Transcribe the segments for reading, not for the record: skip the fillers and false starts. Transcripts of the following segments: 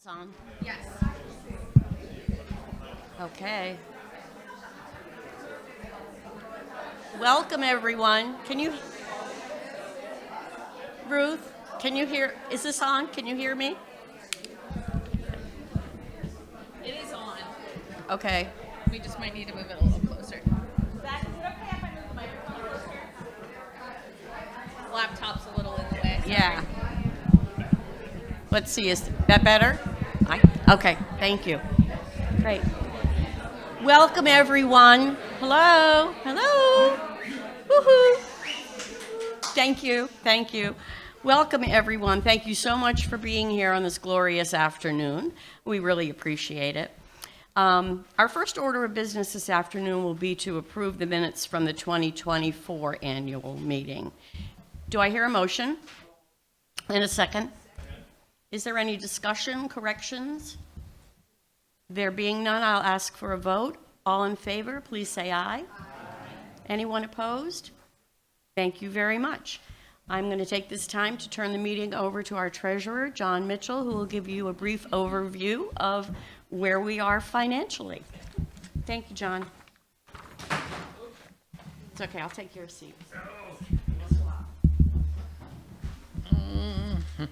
On. Yes. Okay. Welcome, everyone. Ruth, can you hear, is this on? Can you hear me? It is on. Okay. We just might need to move it a little closer. Zach, is it okay if I move the microphone closer? Laptop's a little in the way. Sorry. Yeah. Let's see, is that better? Okay, thank you. Great. Welcome, everyone. Hello. Hello. Woohoo. Thank you. Thank you. Welcome, everyone. Thank you so much for being here on this glorious afternoon. We really appreciate it. Our first order of business this afternoon will be to approve the minutes from the 2024 annual meeting. Do I hear a motion? In a second. Is there any discussion, corrections? There being none, I'll ask for a vote. All in favor, please say aye. Aye. Anyone opposed? Thank you very much. I'm going to take this time to turn the meeting over to our treasurer, John Mitchell, who will give you a brief overview of where we are financially. Thank you, John. It's okay, I'll take your seat. I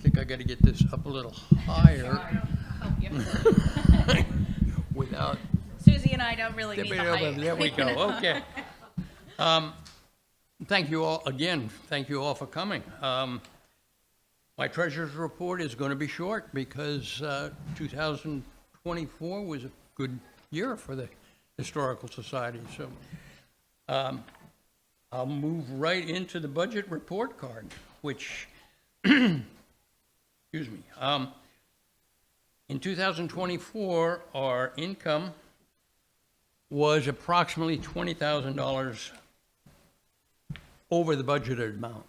think I got to get this up a little higher Oh, yeah. without. Susie and I don't really need the height. There we go. Okay. Thank you all again. Thank you all for coming. My treasurer's report is going to be short because 2024 was a good year for the Historical Society. So I'll move right into the budget report card, which, excuse me, in 2024, our income was approximately $20,000 over the budgeted amount.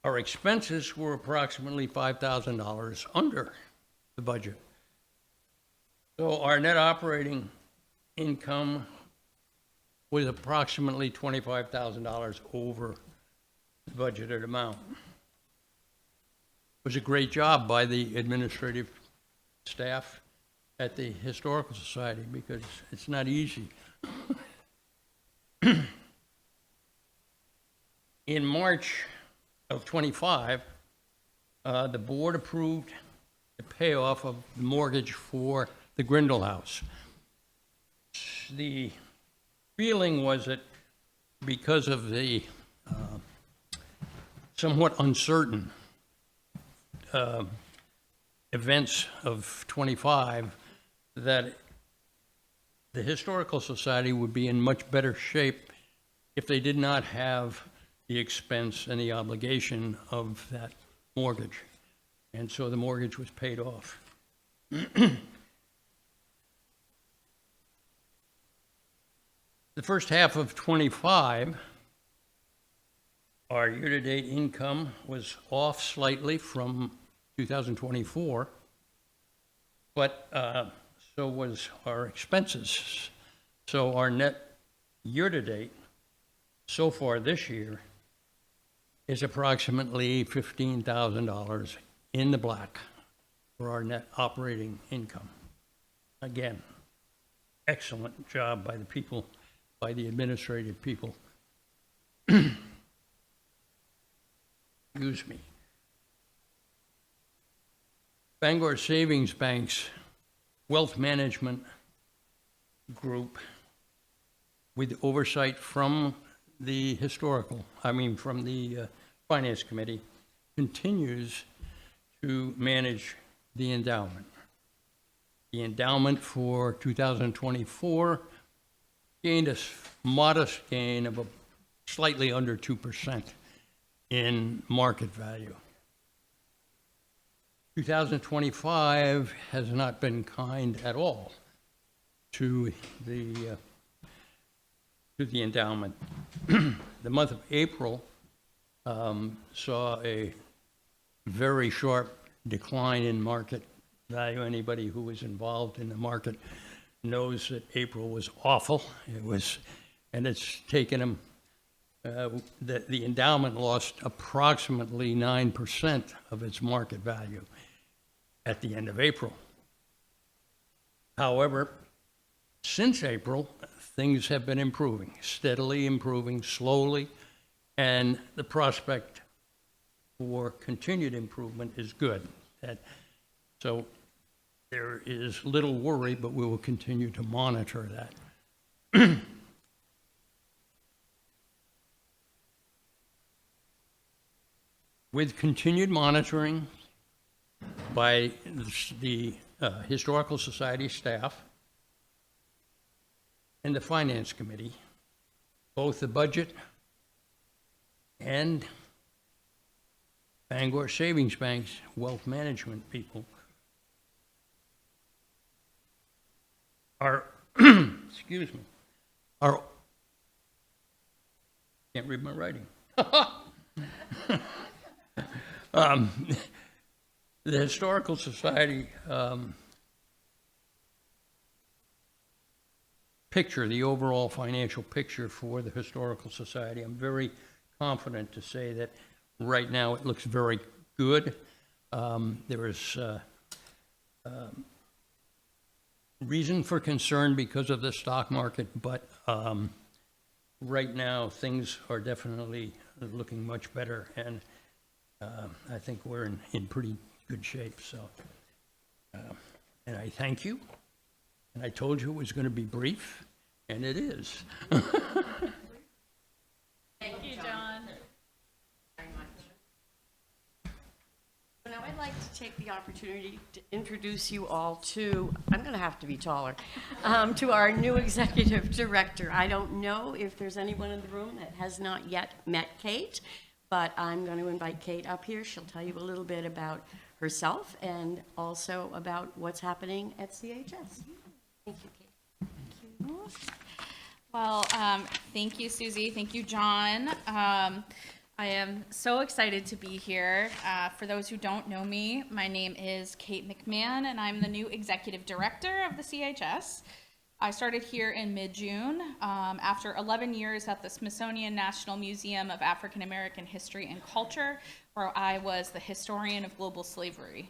Our expenses were approximately $5,000 under the budget. So our net operating income was approximately $25,000 over the budgeted amount. It was a great job by the administrative staff at the Historical Society because it's not easy. In March of 25, the board approved the payoff of the mortgage for the Grindle House. The feeling was that because of the somewhat uncertain events of 25, that the Historical Society would be in much better shape if they did not have the expense and the obligation of that mortgage. And so the mortgage was paid off. The first half of 25, our year-to-date income was off slightly from 2024, but so was our expenses. So our net year-to-date so far this year is approximately $15,000 in the black for our net operating income. Again, excellent job by the people, by the administrative people. Excuse me. Bangor Savings Bank's wealth management group, with oversight from the from the Finance Committee, continues to manage the endowment. The endowment for 2024 gained a modest gain of slightly under 2% in market value. 2025 has not been kind at all to the endowment. The month of April saw a very sharp decline in market value. Anybody who was involved in the market knows that April was awful. And it's taken them the endowment lost approximately 9% of its market value at the end of April. However, since April, things have been improving, steadily improving, slowly, and the prospect for continued improvement is good. So there is little worry, but we will continue to monitor that. With continued monitoring by the Historical Society staff and the Finance Committee, both the budget and Bangor Savings Bank's wealth management people are, excuse me, are, can't read my writing. The Historical Society picture, the overall financial picture for the Historical Society, I'm very confident to say that right now it looks very good. There is reason for concern because of the stock market, but right now things are definitely looking much better, and I think we're in pretty good shape. So, and I thank you. And I told you it was going to be brief, and it is. Thank you, John. Very much. So now I'd like to take the opportunity to introduce you all to, I'm going to have to be taller, to our new executive director. I don't know if there's anyone in the room that has not yet met Kate, but I'm going to invite Kate up here. She'll tell you a little bit about herself and also about what's happening at CHS. Thank you, Kate. Thank you. Well, thank you, Susie. Thank you, John. I am so excited to be here. For those who don't know me, my name is Kate McMahon, and I'm the new executive director of the CHS. I started here in mid-June after 11 years at the Smithsonian National Museum of African American History and Culture, where I was the historian of global slavery.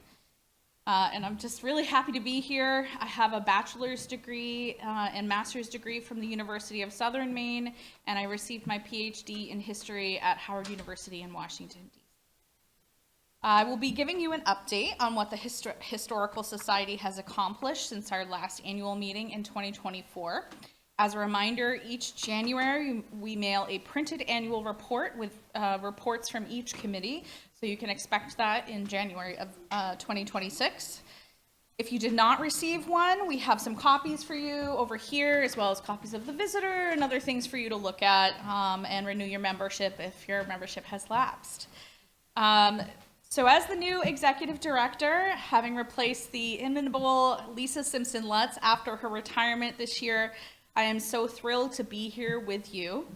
And I'm just really happy to be here. I have a bachelor's degree and master's degree from the University of Southern Maine, and I received my PhD in history at Howard University in Washington, D.C. I will be giving you an update on what the Historical Society has accomplished since our last annual meeting in 2024. As a reminder, each January we mail a printed annual report with reports from each committee, so you can expect that in January of 2026. If you did not receive one, we have some copies for you over here, as well as copies of the visitor and other things for you to look at and renew your membership if your membership has lapsed. So as the new executive director, having replaced the inimitable Lisa Simpson-Lutz after her retirement this year, I am so thrilled to be here with you.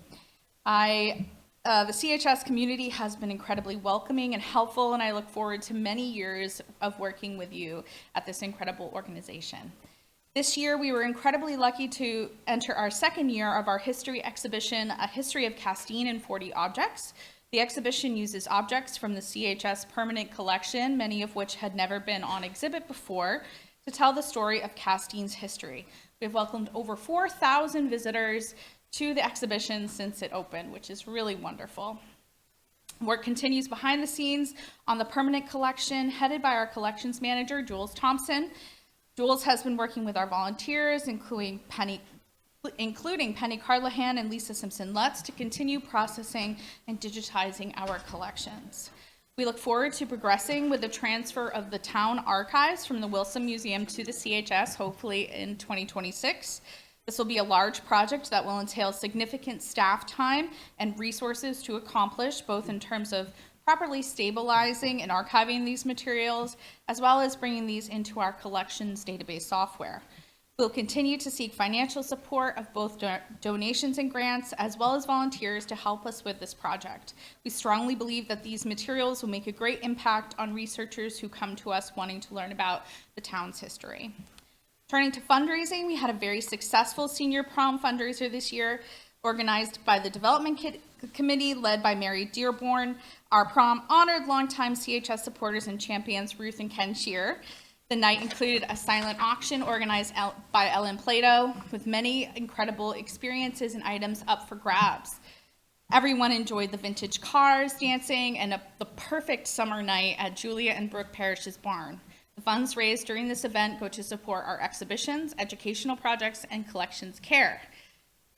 The CHS community has been incredibly welcoming and helpful, and I look forward to many years of working with you at this incredible organization. This year, we were incredibly lucky to enter our second year of our history exhibition, A History of Castine in 40 Objects. The exhibition uses objects from the CHS permanent collection, many of which had never been on exhibit before, to tell the story of Castine's history. We've welcomed over 4,000 visitors to the exhibition since it opened, which is really wonderful. Work continues behind the scenes on the permanent collection, headed by our collections manager, Jules Thompson. Jules has been working with our volunteers, including Penny Carlahan and Lisa Simpson-Lutz, to continue processing and digitizing our collections. We look forward to progressing with the transfer of the town archives from the Wilson Museum to the CHS, hopefully in 2026. This will be a large project that will entail significant staff time and resources to accomplish, both in terms of properly stabilizing and archiving these materials, as well as bringing these into our collections database software. We'll continue to seek financial support of both donations and grants, as well as volunteers to help us with this project. We strongly believe that these materials will make a great impact on researchers who come to us wanting to learn about the town's history. Turning to fundraising, we had a very successful senior prom fundraiser this year. organized by the Development Committee led by Mary Dearborn. Our prom honored longtime CHS supporters and champions Ruth and Ken Shear. The night included a silent auction organized by Ellen Plato with many incredible experiences and items up for grabs. Everyone enjoyed the vintage cars, dancing, and the perfect summer night at Julia and Brooke Parrish's barn. The funds raised during this event go to support our exhibitions, educational projects, and collections care.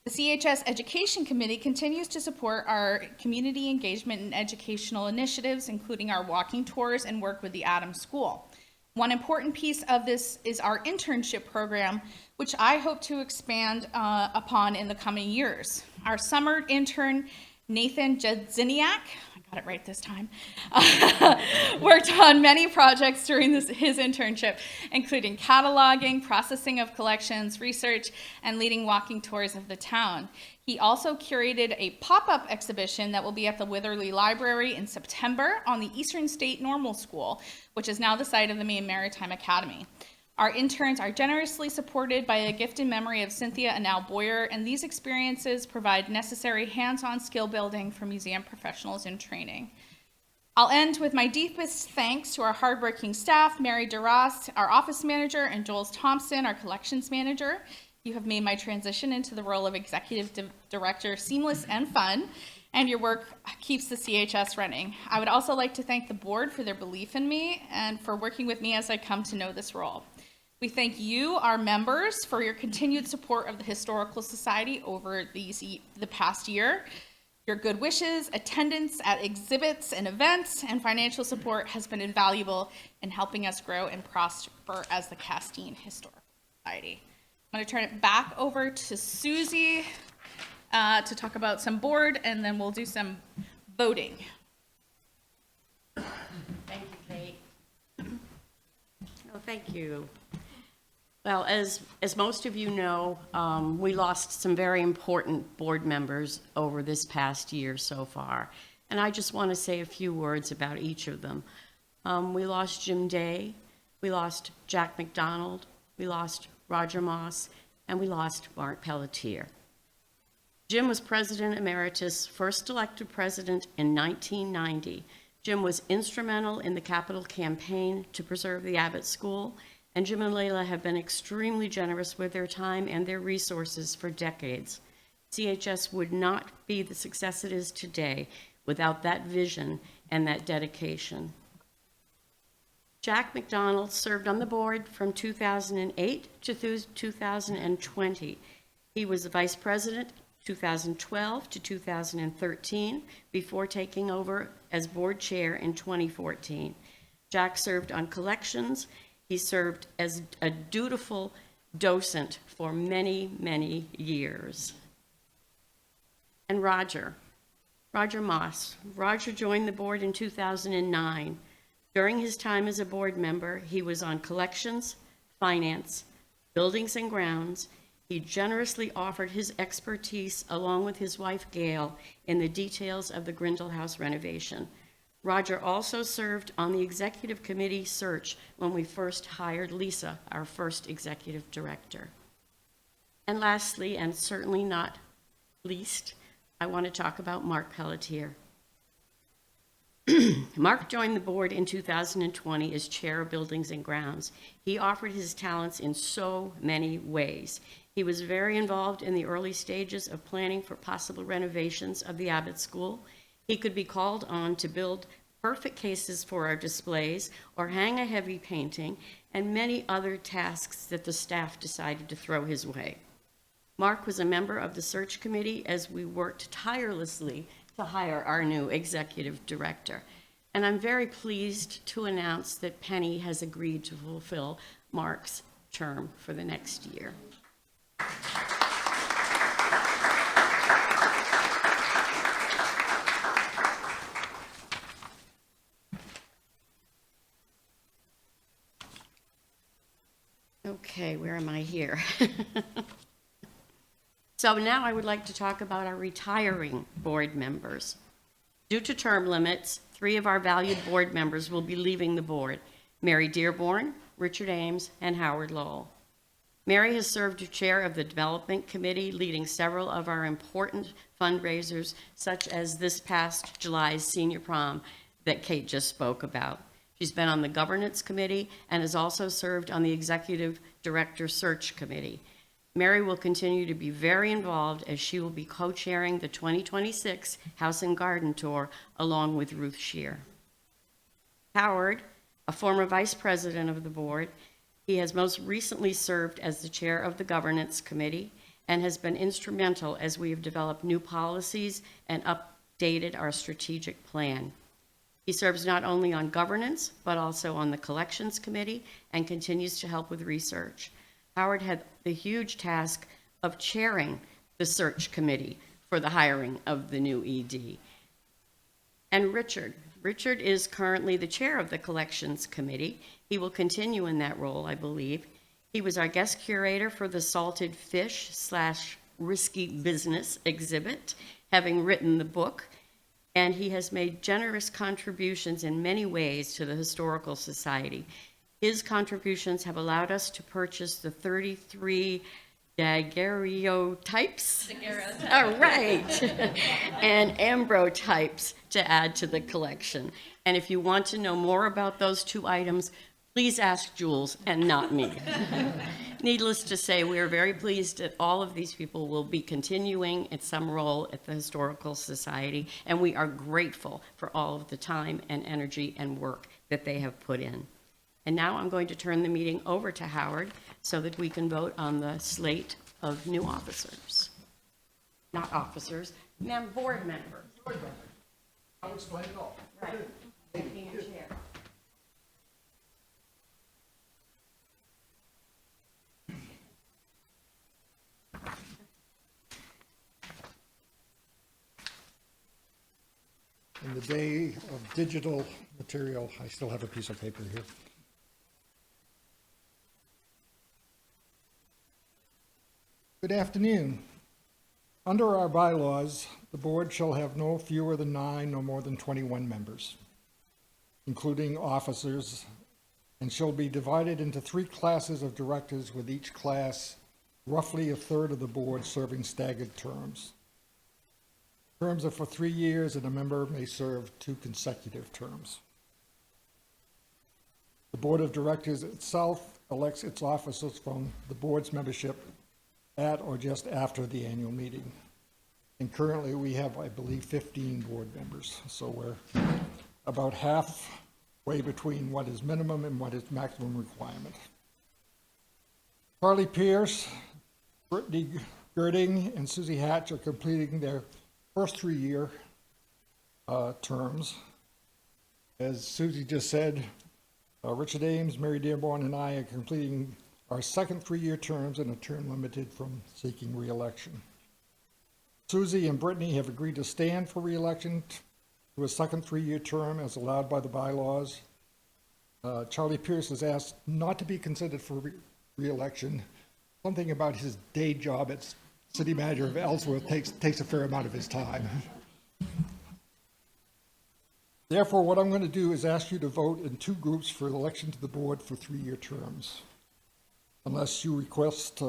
The CHS Education Committee continues to support our community engagement and educational initiatives, including our walking tours and work with the Adams School. One important piece of this is our internship program, which I hope to expand upon in the coming years. Our summer intern, Nathan Jedziniak, I got it right this time, worked on many projects during his internship, including cataloging, processing of collections, research, and leading walking tours of the town. He also curated a pop-up exhibition that will be at the Witherly Library in September on the Eastern State Normal School, which is now the site of the Maine Maritime Academy. Our interns are generously supported by a gift in memory of Cynthia and Al Boyer, and these experiences provide necessary hands-on skill building for museum professionals in training. I'll end with my deepest thanks to our hardworking staff, Mary DeRoss, our office manager, and Jules Thompson, our collections manager. You have made my transition into the role of executive director seamless and fun, and your work keeps the CHS running. I would also like to thank the board for their belief in me and for working with me as I come to know this role. We thank you, our members, for your continued support of the Historical Society over the past year. Your good wishes, attendance at exhibits and events, and financial support has been invaluable in helping us grow and prosper as the Castine Historical Society. I'm going to turn it back over to Susie to talk about some board, and then we'll do some voting. Thank you, Kate. Oh, thank you. Well, as most of you know, we lost some very important board members over this past year so far, and I just want to say a few words about each of them. We lost Jim Day, we lost Jack McDonald, we lost Roger Moss, and we lost Mark Pelletier. Jim was President Emeritus, first elected president in 1990. Jim was instrumental in the capital campaign to preserve the Abbott School, and Jim and Layla have been extremely generous with their time and their resources for decades. CHS would not be the success it is today without that vision and that dedication. Jack McDonald served on the board from 2008 to 2020. He was the vice president 2012 to 2013 before taking over as board chair in 2014. Jack served on collections. He served as a dutiful docent for many, many years. And Roger Moss. Roger joined the board in 2009. During his time as a board member, he was on collections, finance, buildings and grounds. He generously offered his expertise along with his wife, Gail, in the details of the Grindle House renovation. Roger also served on the executive committee search when we first hired Lisa, our first executive director. And lastly, and certainly not least, I want to talk about Mark Pelletier. Mark joined the board in 2020 as chair of Buildings and Grounds. He offered his talents in so many ways. He was very involved in the early stages of planning for possible renovations of the Abbott School. He could be called on to build perfect cases for our displays or hang a heavy painting and many other tasks that the staff decided to throw his way. Mark was a member of the search committee as we worked tirelessly to hire our new executive director. And I'm very pleased to announce that Penny has agreed to fulfill Mark's term for the next year. Okay, where am I here? So now I would like to talk about our retiring board members. Due to term limits, 3 of our valued board members will be leaving the board: Mary Dearborn, Richard Ames, and Howard Lowell. Mary has served as chair of the Development Committee, leading several of our important fundraisers, such as this past July's senior prom that Kate just spoke about. She's been on the Governance Committee and has also served on the Executive Director Search Committee. Mary will continue to be very involved as she will be co-chairing the 2026 House and Garden Tour along with Ruth Scheer. Howard, a former vice president of the board, he has most recently served as the chair of the Governance Committee and has been instrumental as we have developed new policies and updated our strategic plan. He serves not only on governance, but also on the Collections Committee and continues to help with research. Howard had the huge task of chairing the search committee for the hiring of the new ED. And Richard is currently the chair of the Collections Committee. He will continue in that role, I believe. He was our guest curator for the Salted Fish / Risky Business exhibit, having written the book, and he has made generous contributions in many ways to the Historical Society. His contributions have allowed us to purchase the 33 daguerreotypes. All right. And ambrotypes to add to the collection. And if you want to know more about those two items, please ask Jules and not me. Needless to say, we are very pleased that all of these people will be continuing at some role at the Historical Society, and we are grateful for all of the time and energy and work that they have put in. And now I'm going to turn the meeting over to Howard so that we can vote on the slate of new officers. Not officers, board members. I'll explain it all. Right. Being chair. In the day of digital material, I still have a piece of paper here. Good afternoon. Under our bylaws, the board shall have no fewer than 9 nor more than 21 members, including officers, and shall be divided into 3 classes of directors, with each class roughly a third of the board serving staggered terms. Terms are for 3 years, and a member may serve 2 consecutive terms. The board of directors itself elects its officers from the board's membership at or just after the annual meeting. And currently we have, I believe, 15 board members. So we're about halfway between what is minimum and what is maximum requirement. Charlie Pierce, Brittany Girding, and Susie Hatch are completing their first 3-year terms. As Susie just said, Richard Ames, Mary Dearborn, and I are completing our second 3-year terms and a term limited from seeking re-election. Susie and Brittany have agreed to stand for re-election to a second 3-year term as allowed by the bylaws. Charlie Pierce is asked not to be considered for re-election. Something about his day job as city manager of Ellsworth takes a fair amount of his time. Therefore, what I'm going to do is ask you to vote in 2 groups for election to the board for 3-year terms, unless you request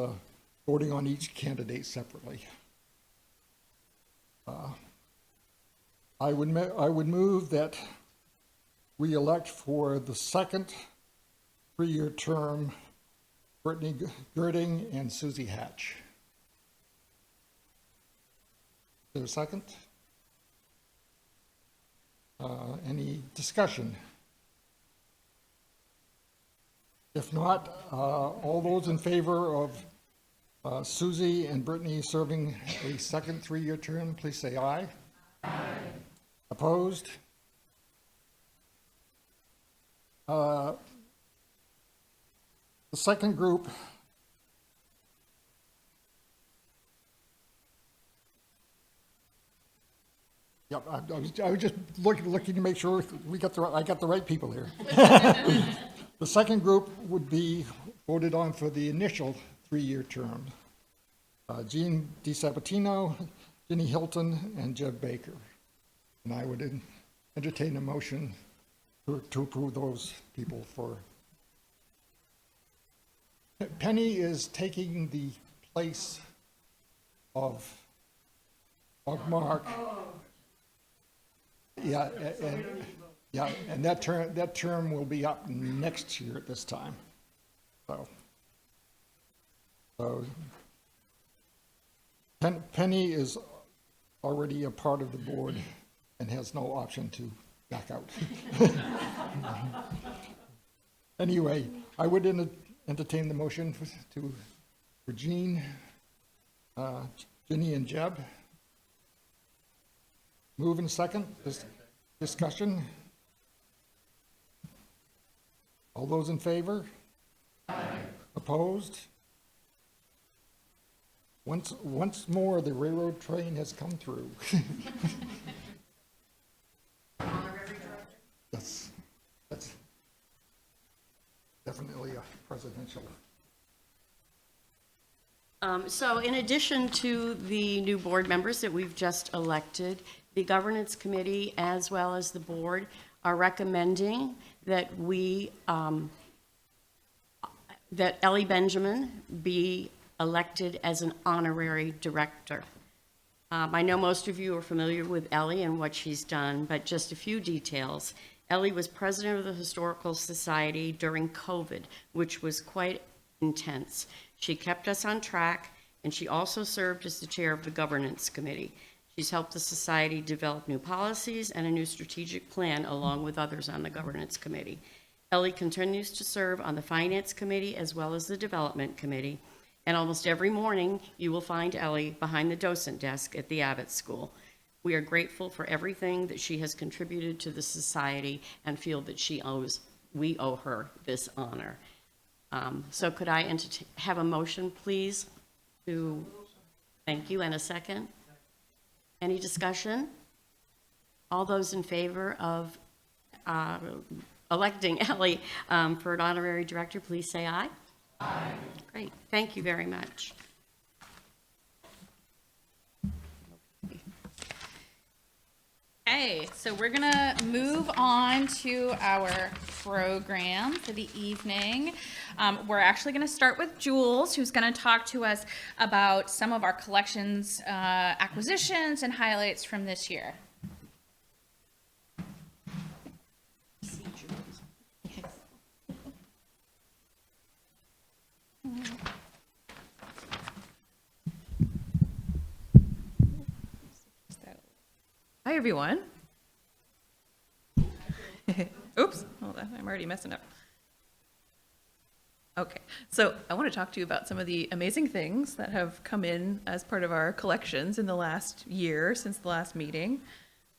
voting on each candidate separately. I would move that we elect for the second 3-year term Brittany Girding and Susie Hatch. Is there a second? Any discussion? If not, all those in favor of Susie and Brittany serving a second 3-year term, please say aye. Aye. Opposed? The second group Yep, I was just looking to make sure I got the right people here. The second group would be voted on for the initial 3-year term. Jean DiSabatino, Ginny Hilton, and Jeb Baker. And I would entertain a motion to approve those people for Penny is taking the place of Mark. Yeah, and that term will be up next year at this time. So Penny is already a part of the board and has no option to back out. Anyway, I would entertain the motion for Jean, Ginny, and Jeb. Move in second. Discussion. All those in favor? Aye. Opposed? Once more, the railroad train has come through. That's definitely a presidential. So in addition to the new board members that we've just elected, the governance committee as well as the board are recommending that that Ellie Benjamin be elected as an honorary director. I know most of you are familiar with Ellie and what she's done, but just a few details. Ellie was president of the Historical Society during COVID, which was quite intense. She kept us on track, and she also served as the chair of the governance committee. She's helped the society develop new policies and a new strategic plan along with others on the governance committee. Ellie continues to serve on the finance committee as well as the development committee. And almost every morning, you will find Ellie behind the docent desk at the Abbott School. We are grateful for everything that she has contributed to the society and feel that we owe her this honor. So could I have a motion, please? Thank you, and a second? Any discussion? All those in favor of electing Ellie for an honorary director, please say aye. Aye. Great, thank you very much. Okay, so we're gonna move on to our program for the evening. We're actually gonna start with Jules, who's gonna talk to us about some of our collections, acquisitions and highlights from this year. Hi, everyone. Oops, hold on, I'm already messing up. Okay, so I want to talk to you about some of the amazing things that have come in as part of our collections in the last year since the last meeting.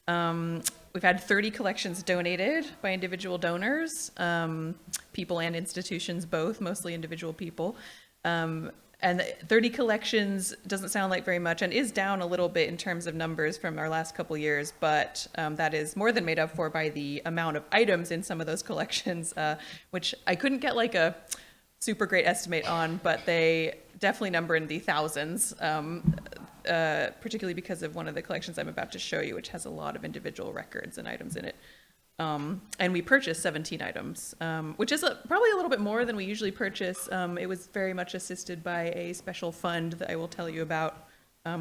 We've had 30 collections donated by individual donors, people and institutions both, mostly individual people. And 30 collections doesn't sound like very much and is down a little bit in terms of numbers from our last couple years, but that is more than made up for by the amount of items in some of those collections, which I couldn't get like a super great estimate on, but they definitely number in the thousands, particularly because of one of the collections I'm about to show you, which has a lot of individual records and items in it. And we purchased 17 items, which is probably a little bit more than we usually purchase. It was very much assisted by a special fund that I will tell you about,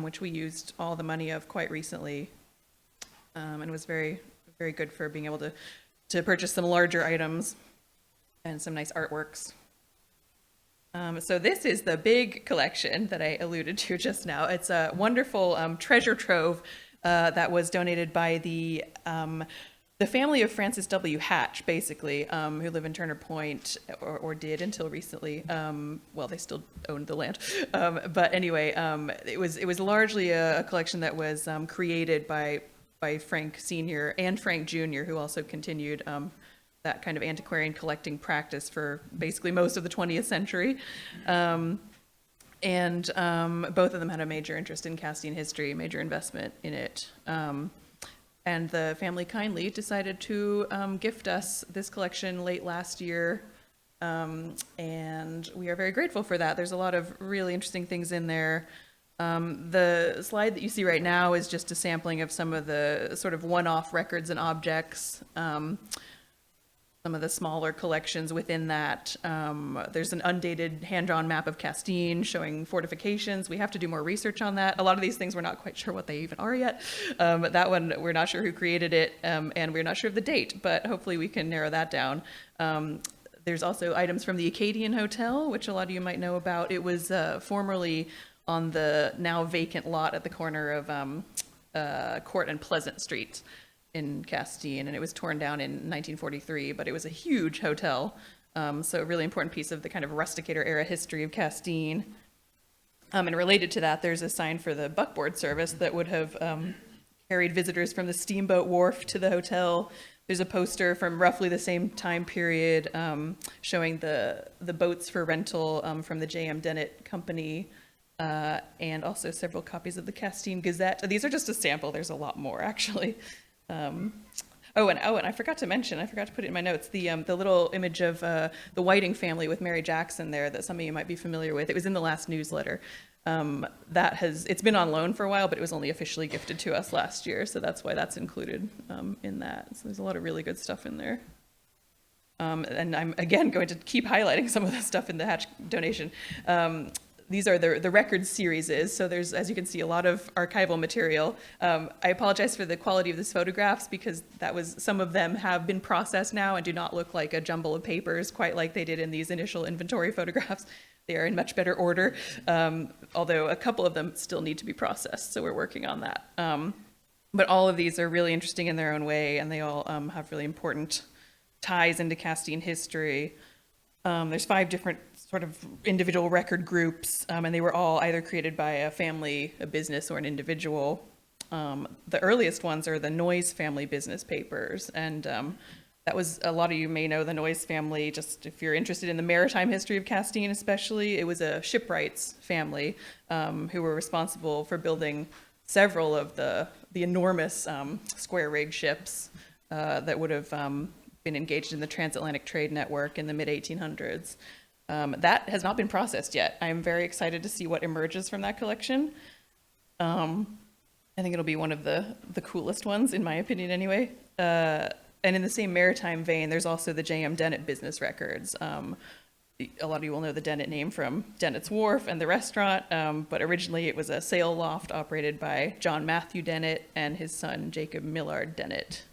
which we used all the money of quite recently, and was very, very good for being able to purchase some larger items and some nice artworks. So this is the big collection that I alluded to just now. It's a wonderful treasure trove that was donated by the family of Francis W. Hatch, basically, who live in Turner Point, or did until recently. Well, they still owned the land. But anyway, it was largely a collection that was created by Frank Sr. and Frank Jr., who also continued that kind of antiquarian collecting practice for basically most of the 20th century. And both of them had a major interest in Castine history, major investment in it. And the family kindly decided to gift us this collection late last year, and we are very grateful for that. There's a lot of really interesting things in there. The slide that you see right now is just a sampling of some of the sort of one-off records and objects. some of the smaller collections within that. There's an undated hand-drawn map of Castine showing fortifications. We have to do more research on that. A lot of these things we're not quite sure what they even are yet. That one, we're not sure who created it, and we're not sure of the date, but hopefully we can narrow that down. There's also items from the Acadian Hotel, which a lot of you might know about. It was formerly on the now vacant lot at the corner of Court and Pleasant Street in Castine, and it was torn down in 1943, but it was a huge hotel. So a really important piece of the kind of rusticator era history of Castine. And related to that, there's a sign for the buckboard service that would have carried visitors from the steamboat wharf to the hotel. There's a poster from roughly the same time period showing the boats for rental from the J.M. Dennett Company, and also several copies of the Castine Gazette. These are just a sample. There's a lot more, actually. And I forgot to mention, I forgot to put it in my notes, the little image of the Whiting family with Mary Jackson there that some of you might be familiar with. It was in the last newsletter. It's been on loan for a while, but it was only officially gifted to us last year, so that's why that's included in that. So there's a lot of really good stuff in there. And I'm, again, going to keep highlighting some of the stuff in the Hatch donation. These are the record series, so there's, as you can see, a lot of archival material. I apologize for the quality of these photographs because some of them have been processed now and do not look like a jumble of papers quite like they did in these initial inventory photographs. They are in much better order, although a couple of them still need to be processed, so we're working on that. But all of these are really interesting in their own way, and they all have really important ties into Castine history. There's 5 different sort of individual record groups, and they were all either created by a family, a business, or an individual. The earliest ones are the Noyes family business papers, and that was, a lot of you may know the Noyes family, just if you're interested in the maritime history of Castine especially. It was a shipwrights family who were responsible for building several of the enormous square rig ships that would have been engaged in the transatlantic trade network in the mid-1800s. That has not been processed yet. I am very excited to see what emerges from that collection. I think it'll be one of the coolest ones, in my opinion anyway. And in the same maritime vein, there's also the J.M. Dennett business records. A lot of you will know the Dennett name from Dennett's Wharf and the restaurant, but originally it was a sail loft operated by John Matthew Dennett and his son Jacob Millard Dennett,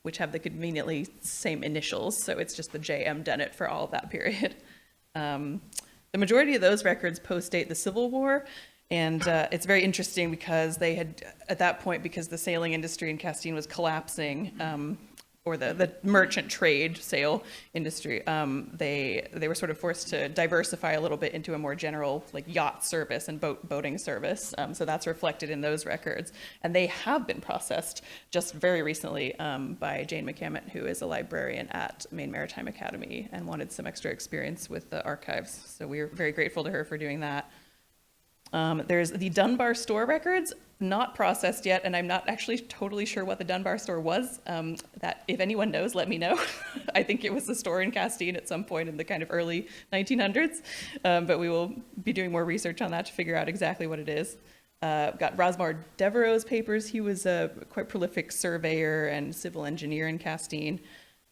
which have the conveniently same initials, so it's just the J.M. Dennett for all of that period. The majority of those records postdate the Civil War, and it's very interesting because they had, at that point, because the sailing industry in Castine was collapsing, or the merchant trade sail industry, they were sort of forced to diversify a little bit into a more general like yacht service and boating service. So that's reflected in those records. And they have been processed just very recently by Jane McCammett, who is a librarian at Maine Maritime Academy and wanted some extra experience with the archives. So we're very grateful to her for doing that. There's the Dunbar store records, not processed yet, and I'm not actually totally sure what the Dunbar store was. That if anyone knows, let me know. I think it was a store in Castine at some point in the kind of early 1900s, but we will be doing more research on that to figure out exactly what it is. Got Rosmar Devereux's papers. He was a quite prolific surveyor and civil engineer in Castine.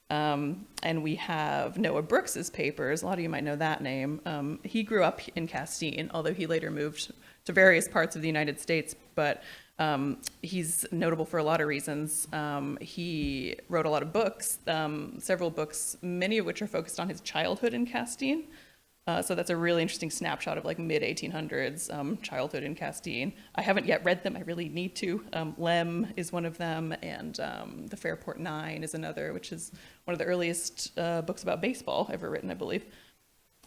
And we have Noah Brooks's papers. A lot of you might know that name. He grew up in Castine, although he later moved to various parts of the United States, but he's notable for a lot of reasons. He wrote a lot of books, several books, many of which are focused on his childhood in Castine. So that's a really interesting snapshot of like mid-1800s childhood in Castine. I haven't yet read them. I really need to. Lem is one of them, and The Fairport Nine is another, which is one of the earliest books about baseball ever written, I believe.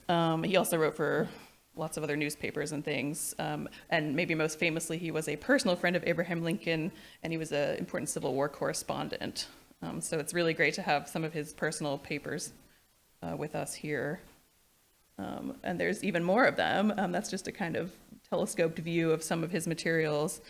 He also wrote for lots of other newspapers and things. And maybe most famously, he was a personal friend of Abraham Lincoln, and he was an important Civil War correspondent. So it's really great to have some of his personal papers with us here. And there's even more of them. That's just a kind of telescoped view of some of his materials.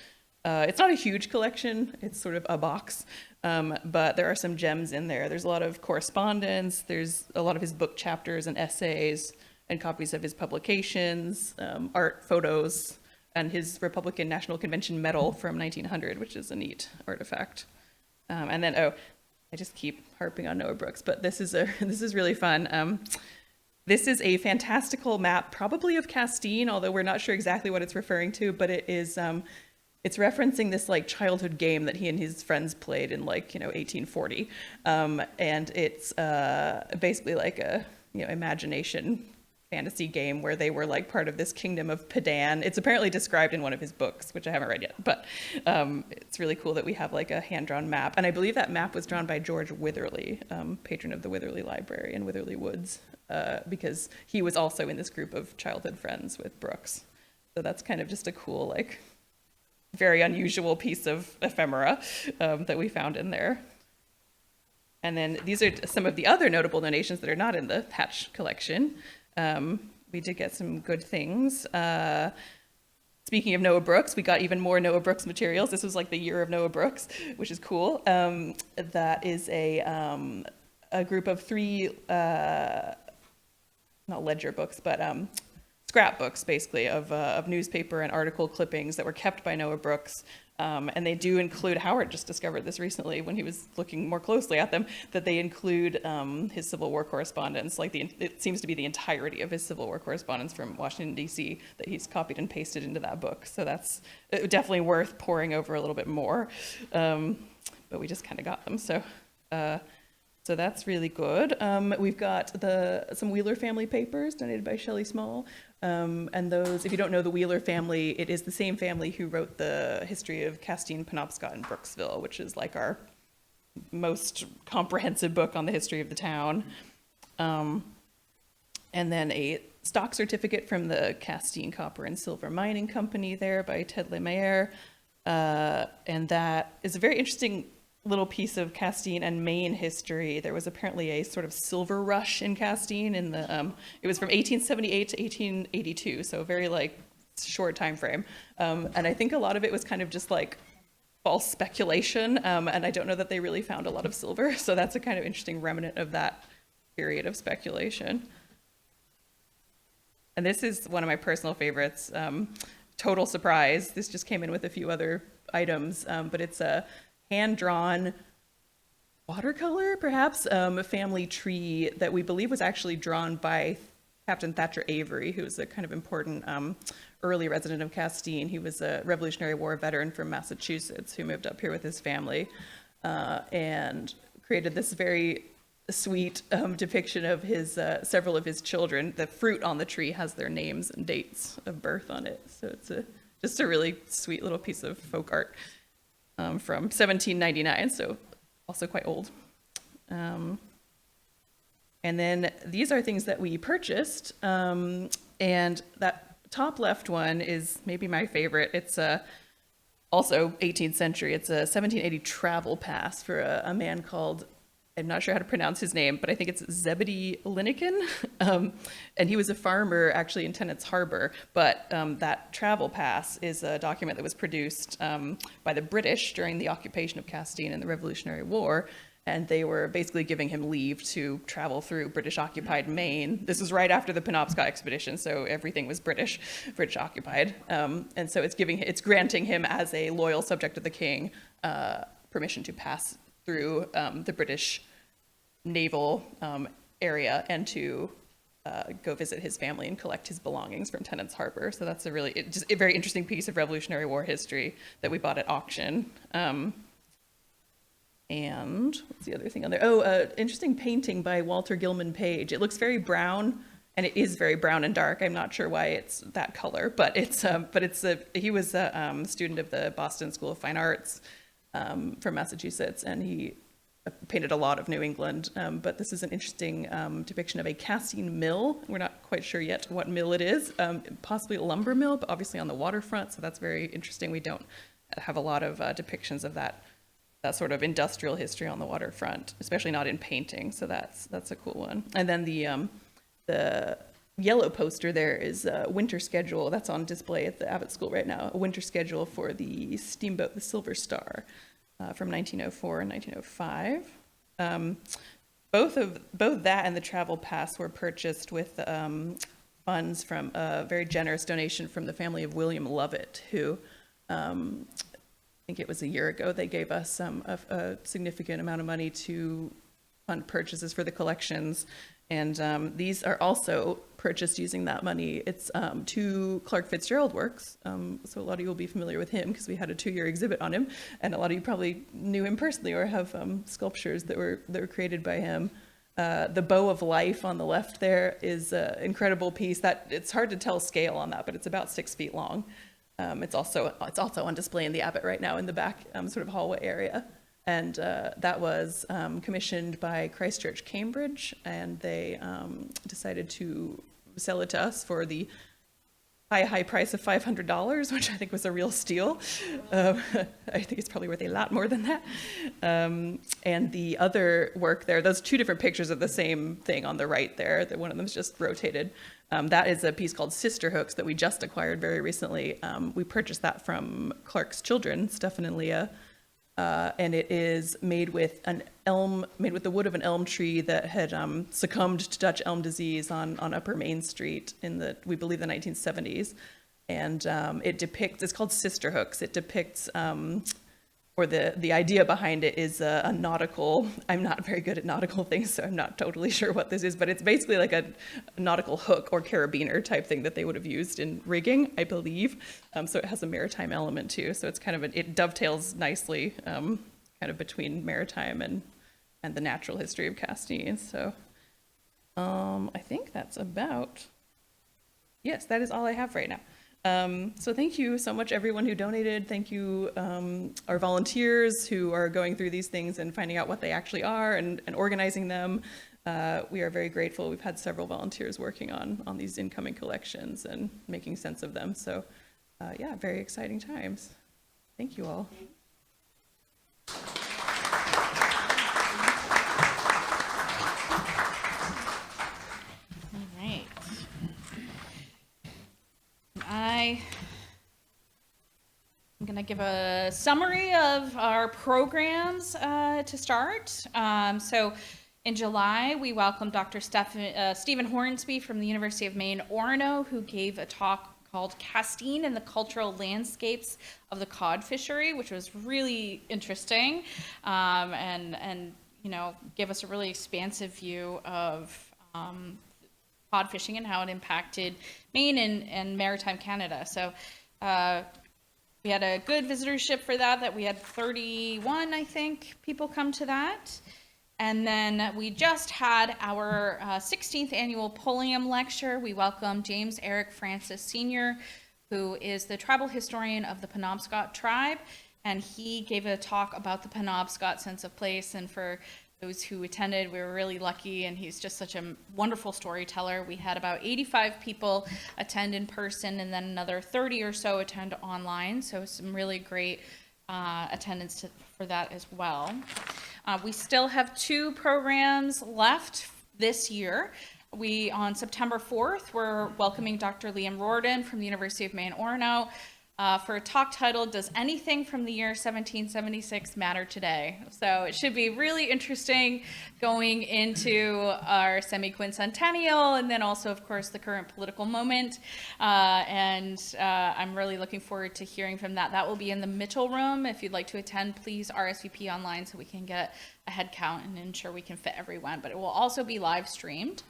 It's not a huge collection, it's sort of a box, but there are some gems in there. There's a lot of correspondence, there's a lot of his book chapters and essays, and copies of his publications, art, photos, and his Republican National Convention medal from 1900, which is a neat artifact. And then, I just keep harping on Noah Brooks, but this is really fun. This is a fantastical map, probably of Castine, although we're not sure exactly what it's referring to, but it is, it's referencing this like childhood game that he and his friends played in 1840. And it's basically like a, imagination fantasy game where they were like part of this kingdom of Padan. It's apparently described in one of his books, which I haven't read yet, but it's really cool that we have like a hand-drawn map. And I believe that map was drawn by George Witherley, patron of the Witherley Library in Witherley Woods, because he was also in this group of childhood friends with Brooks. So that's kind of just a cool, like, very unusual piece of ephemera that we found in there. And then these are some of the other notable donations that are not in the Hatch collection. We did get some good things. Speaking of Noah Brooks, we got even more Noah Brooks materials. This was like the year of Noah Brooks, which is cool. That is a group of 3, not ledger books, but scrapbooks, basically, of newspaper and article clippings that were kept by Noah Brooks. And they do include, Howard just discovered this recently when he was looking more closely at them, that they include his Civil War correspondence, like it seems to be the entirety of his Civil War correspondence from Washington, D.C. that he's copied and pasted into that book. So that's definitely worth poring over a little bit more. But we just kind of got them. So that's really good. We've got some Wheeler family papers donated by Shelley Small. And those, if you don't know the Wheeler family, it is the same family who wrote the history of Castine, Penobscot, and Brooksville, which is like our most comprehensive book on the history of the town. And then a stock certificate from the Castine Copper and Silver Mining Company there by Ted Lemaire. And that is a very interesting little piece of Castine and Maine history. There was apparently a sort of silver rush in Castine in the, it was from 1878 to 1882, so a very like short time frame. And I think a lot of it was kind of just like false speculation, and I don't know that they really found a lot of silver, so that's a kind of interesting remnant of that period of speculation. And this is one of my personal favorites, total surprise. This just came in with a few other items, but it's a hand-drawn watercolor, perhaps, a family tree that we believe was actually drawn by Captain Thatcher Avery, who was a kind of important early resident of Castine. He was a Revolutionary War veteran from Massachusetts who moved up here with his family and created this very sweet depiction of his several of his children. The fruit on the tree has their names and dates of birth on it, so it's just a really sweet little piece of folk art. From 1799, so also quite old. And then these are things that we purchased, and that top left one is maybe my favorite. It's also 18th century. It's a 1780 travel pass for a man called, I'm not sure how to pronounce his name, but I think it's Zebedee Lincoln. And he was a farmer actually in Tennant's Harbor. But that travel pass is a document that was produced by the British during the occupation of Castine in the Revolutionary War. And they were basically giving him leave to travel through British-occupied Maine. This was right after the Penobscot expedition, so everything was British occupied. And so it's granting him, as a loyal subject of the king, permission to pass through the British naval area and to go visit his family and collect his belongings from Tennant's Harbor. So that's just a very interesting piece of Revolutionary War history that we bought at auction. And what's the other thing on there? Interesting painting by Walter Gilman Page. It looks very brown, and it is very brown and dark. I'm not sure why it's that color, but he was a student of the Boston School of Fine Arts from Massachusetts, and he painted a lot of New England. But this is an interesting depiction of a casting mill. We're not quite sure yet what mill it is, possibly a lumber mill, but obviously on the waterfront, so that's very interesting. We don't have a lot of depictions of that sort of industrial history on the waterfront, especially not in painting, so that's a cool one. And then the yellow poster there is a winter schedule that's on display at the Abbott School right now, a winter schedule for the steamboat, the Silver Star, from 1904 and 1905. Both that and the travel pass were purchased with funds from a very generous donation from the family of William Lovett, who think it was a year ago, they gave us a significant amount of money to fund purchases for the collections. And these are also purchased using that money. It's 2 Clark Fitzgerald works. So a lot of you will be familiar with him because we had a 2-year exhibit on him. And a lot of you probably knew him personally or have sculptures that were created by him. The Bow of Life on the left there is an incredible piece that it's hard to tell scale on that, but it's about 6 feet long. It's also on display in the Abbot right now in the back sort of hallway area. And that was commissioned by Christchurch, Cambridge, and they decided to sell it to us for the high price of $500, which I think was a real steal. I think it's probably worth a lot more than that. And the other work there, those 2 different pictures of the same thing on the right there, that one of them's just rotated. That is a piece called Sister Hooks that we just acquired very recently. We purchased that from Clark's children, Stefan and Leah. And it is made with the wood of an elm tree that had succumbed to Dutch elm disease on Upper Main Street in we believe the 1970s. And it's called Sister Hooks. It depicts, or the idea behind it is a nautical, I'm not very good at nautical things, so I'm not totally sure what this is, but it's basically like a nautical hook or carabiner type thing that they would have used in rigging, I believe. So it has a maritime element too. So it's kind of, it dovetails nicely kind of between maritime and the natural history of Castine. So I think that's about, yes, that is all I have right now. So thank you so much, everyone who donated. Thank you, our volunteers who are going through these things and finding out what they actually are and organizing them. We are very grateful. We've had several volunteers working on these incoming collections and making sense of them. So yeah, very exciting times. Thank you all. All right. I'm going to give a summary of our programs to start. So in July, we welcomed Dr. Stephen Hornsby from the University of Maine, Orono, who gave a talk called Castine and the Cultural Landscapes of the Cod Fishery, which was really interesting and gave us a really expansive view of cod fishing and how it impacted Maine and maritime Canada. So we had a good visitorship for that we had 31, I think, people come to that. And then we just had our 16th annual Pulliam lecture. We welcomed James Eric Francis Sr., who is the tribal historian of the Penobscot tribe. And he gave a talk about the Penobscot sense of place. And for those who attended, we were really lucky, and he's just such a wonderful storyteller. We had about 85 people attend in person, and then another 30 or so attend online, so some really great attendance for that as well. We still have 2 programs left this year. On September 4th, we're welcoming Dr. Liam Rorden from the University of Maine, Orono, for a talk titled, Does Anything from the Year 1776 Matter Today? So it should be really interesting going into our semi-quincentennial and then also, of course, the current political moment. I'm really looking forward to hearing from that. That will be in the Mitchell Room. If you'd like to attend, please RSVP online so we can get a head count and ensure we can fit everyone. But it will also be live streamed.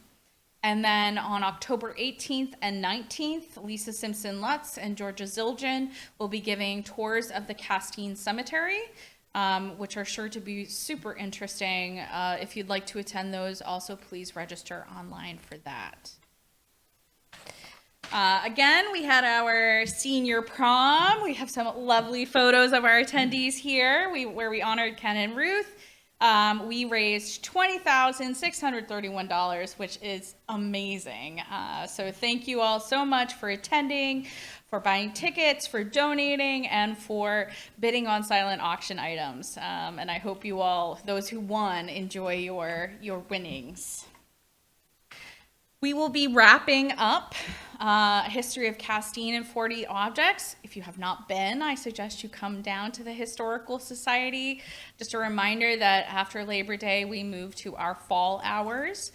And then on October 18th and 19th, Lisa Simpson-Lutz and Georgia Zildjian will be giving tours of the Castine Cemetery, which are sure to be super interesting. If you'd like to attend those, also please register online for that. Again, we had our senior prom. We have some lovely photos of our attendees here, where we honored Ken and Ruth. We raised $20,631, which is amazing. So thank you all so much for attending, for buying tickets, for donating, and for bidding on silent auction items. And I hope you all, those who won, enjoy your winnings. We will be wrapping up a history of Castine in 40 objects. If you have not been, I suggest you come down to the Historical Society. Just a reminder that after Labor Day, we move to our fall hours,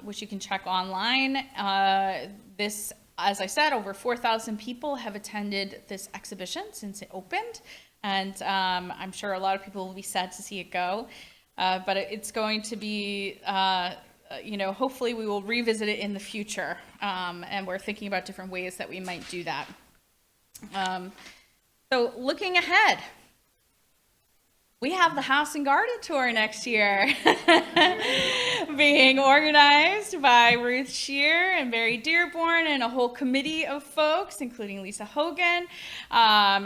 which you can check online. As I said, over 4,000 people have attended this exhibition since it opened. and I'm sure a lot of people will be sad to see it go. But it's going to be, hopefully we will revisit it in the future, and we're thinking about different ways that we might do that. So looking ahead, we have the House and Garden Tour next year being organized by Ruth Shear and Barry Dearborn and a whole committee of folks, including Lisa Hogan. That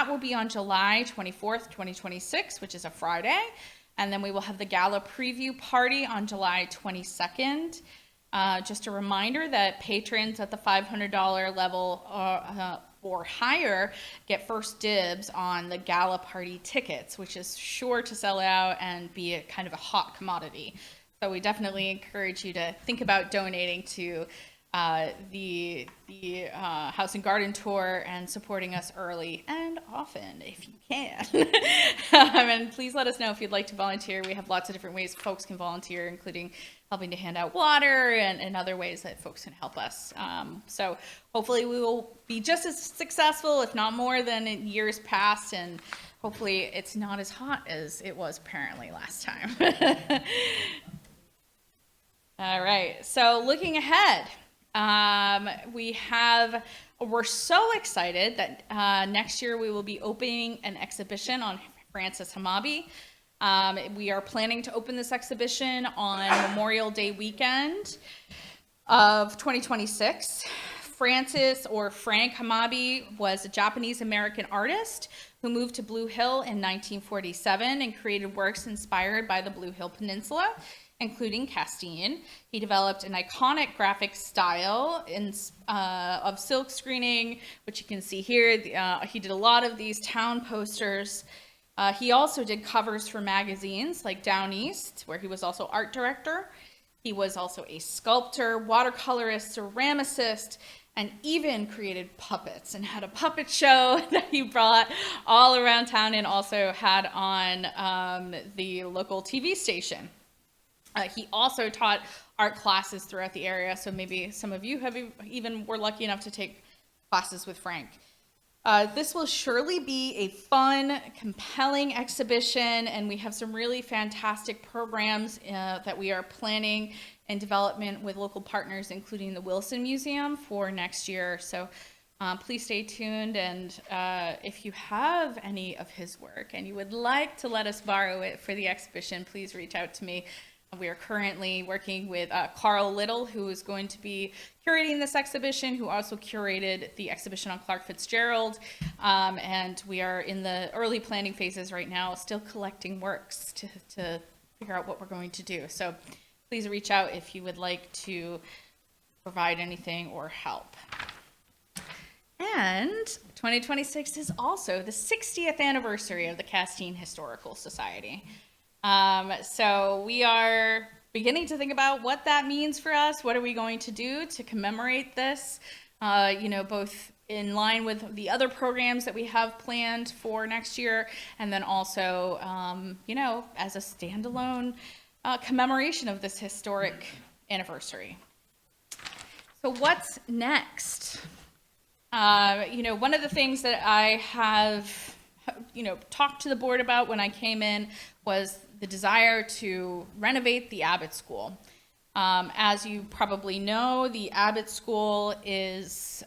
will be on July 24th, 2026, which is a Friday. And then we will have the gala preview party on July 22nd. Just a reminder that patrons at the $500 level or higher get first dibs on the gala party tickets, which is sure to sell out and be a kind of a hot commodity. So we definitely encourage you to think about donating to the House and Garden Tour and supporting us early and often if you can. And please let us know if you'd like to volunteer. We have lots of different ways folks can volunteer, including helping to hand out water and other ways that folks can help us. So hopefully we will be just as successful, if not more, than in years past, and hopefully it's not as hot as it was apparently last time. All right, so looking ahead, we're so excited that next year we will be opening an exhibition on Francis Hamabi. We are planning to open this exhibition on Memorial Day weekend of 2026. Francis, or Frank Hamabi, was a Japanese-American artist who moved to Blue Hill in 1947 and created works inspired by the Blue Hill Peninsula, including Castine. He developed an iconic graphic style of silk screening, which you can see here. He did a lot of these town posters. He also did covers for magazines like Down East, where he was also art director. He was also a sculptor, watercolorist, ceramicist, and even created puppets and had a puppet show that he brought all around town and also had on the local TV station. He also taught art classes throughout the area, so maybe some of you have even were lucky enough to take classes with Frank. This will surely be a fun, compelling exhibition, and we have some really fantastic programs that we are planning in development with local partners, including the Wilson Museum for next year. So please stay tuned, and if you have any of his work and you would like to let us borrow it for the exhibition, please reach out to me. We are currently working with Carl Little, who is going to be curating this exhibition, who also curated the exhibition on Clark Fitzgerald. And we are in the early planning phases right now, still collecting works to figure out what we're going to do. So please reach out if you would like to provide anything or help. And 2026 is also the 60th anniversary of the Castine Historical Society. So we are beginning to think about what that means for us. What are we going to do to commemorate this? Both in line with the other programs that we have planned for next year, and then also, as a standalone commemoration of this historic anniversary. So what's next? One of the things that I have, talked to the board about when I came in was the desire to renovate the Abbott School. As you probably know, the Abbott School is,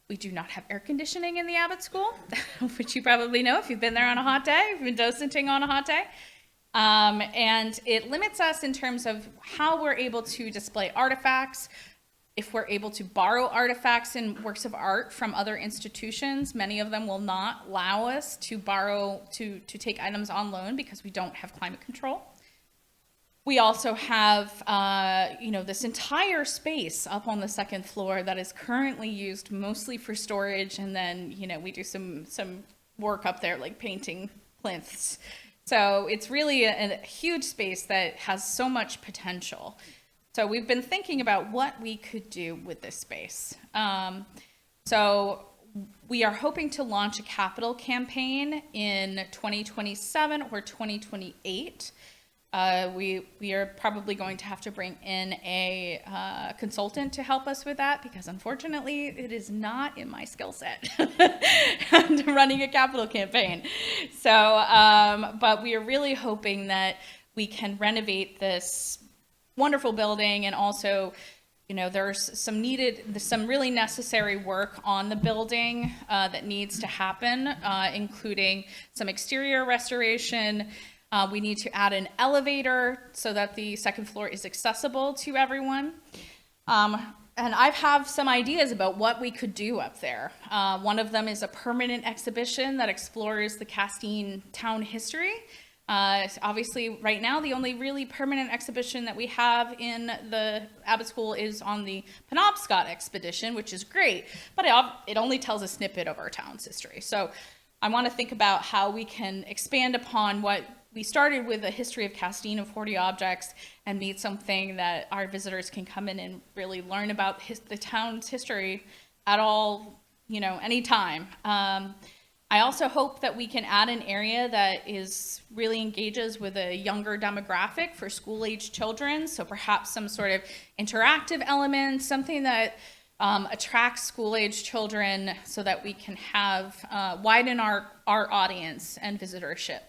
we do not have air conditioning in the Abbott School, which you probably know if you've been there on a hot day, if you've been docenting on a hot day. And it limits us in terms of how we're able to display artifacts. If we're able to borrow artifacts and works of art from other institutions, many of them will not allow us to borrow, to take items on loan because we don't have climate control. We also have, this entire space up on the second floor that is currently used mostly for storage, and then, we do some work up there like painting plinths. So it's really a huge space that has so much potential. So we've been thinking about what we could do with this space. So we are hoping to launch a capital campaign in 2027 or 2028. We are probably going to have to bring in a consultant to help us with that, because unfortunately it is not in my skill set running a capital campaign. So, but we are really hoping that we can renovate this wonderful building, and also, you know, there's some really necessary work on the building that needs to happen, including some exterior restoration. We need to add an elevator so that the second floor is accessible to everyone. And I have some ideas about what we could do up there. One of them is a permanent exhibition that explores the Castine town history. Obviously, right now, the only really permanent exhibition that we have in the Abbott School is on the Penobscot expedition, which is great, but it only tells a snippet of our town's history. So I want to think about how we can expand upon what we started with, a history of Castine of 40 objects, and meet something that our visitors can come in and really learn about the town's history at all, you know, anytime. I also hope that we can add an area that really engages with a younger demographic for school-age children. So perhaps some sort of interactive element, something that attracts school-age children, so that we can have widen our audience and visitorship.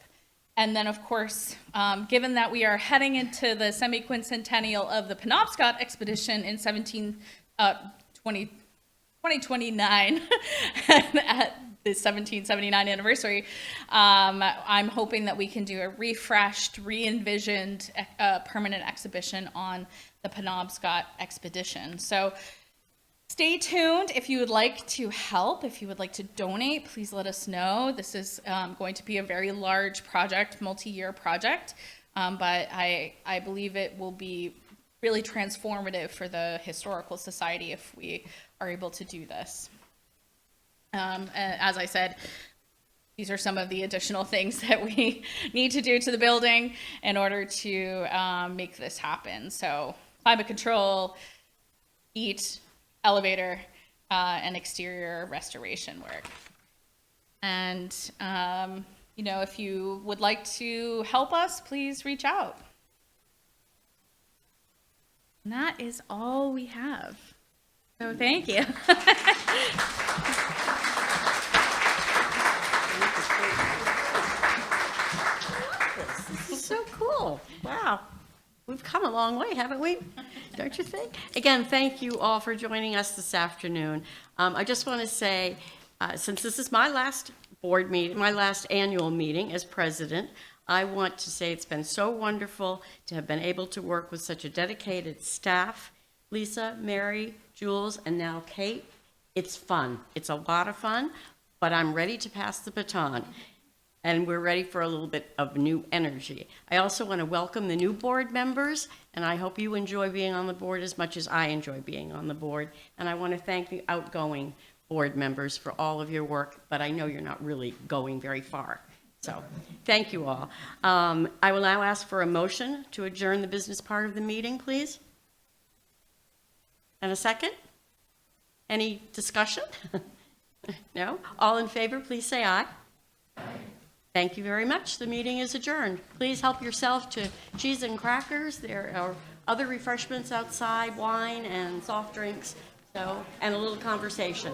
And then, of course, given that we are heading into the semi-quincentennial of the Penobscot expedition in 2029, at the 1779 anniversary, I'm hoping that we can do a refreshed, re-envisioned permanent exhibition on the Penobscot expedition. So stay tuned. If you would like to help, if you would like to donate, please let us know. This is going to be a very large project, multi-year project, but I believe it will be really transformative for the Historical Society if we are able to do this. As I said, these are some of the additional things that we need to do to the building in order to make this happen. So climate control, heat, elevator, and exterior restoration work. And, you know, if you would like to help us, please reach out. And that is all we have. So thank you. So cool. Wow. We've come a long way, haven't we? Don't you think? Again, thank you all for joining us this afternoon. I just want to say, since this is my last board meeting, my last annual meeting as president, I want to say it's been so wonderful to have been able to work with such a dedicated staff. Lisa, Mary, Jules, and now Kate. It's fun. It's a lot of fun, but I'm ready to pass the baton. And we're ready for a little bit of new energy. I also want to welcome the new board members, and I hope you enjoy being on the board as much as I enjoy being on the board. And I want to thank the outgoing board members for all of your work, but I know you're not really going very far. So thank you all. I will now ask for a motion to adjourn the business part of the meeting, please. And a second? Any discussion? No? All in favor, please say aye. Thank you very much. The meeting is adjourned. Please help yourself to cheese and crackers. There are other refreshments outside, wine and soft drinks, and a little conversation.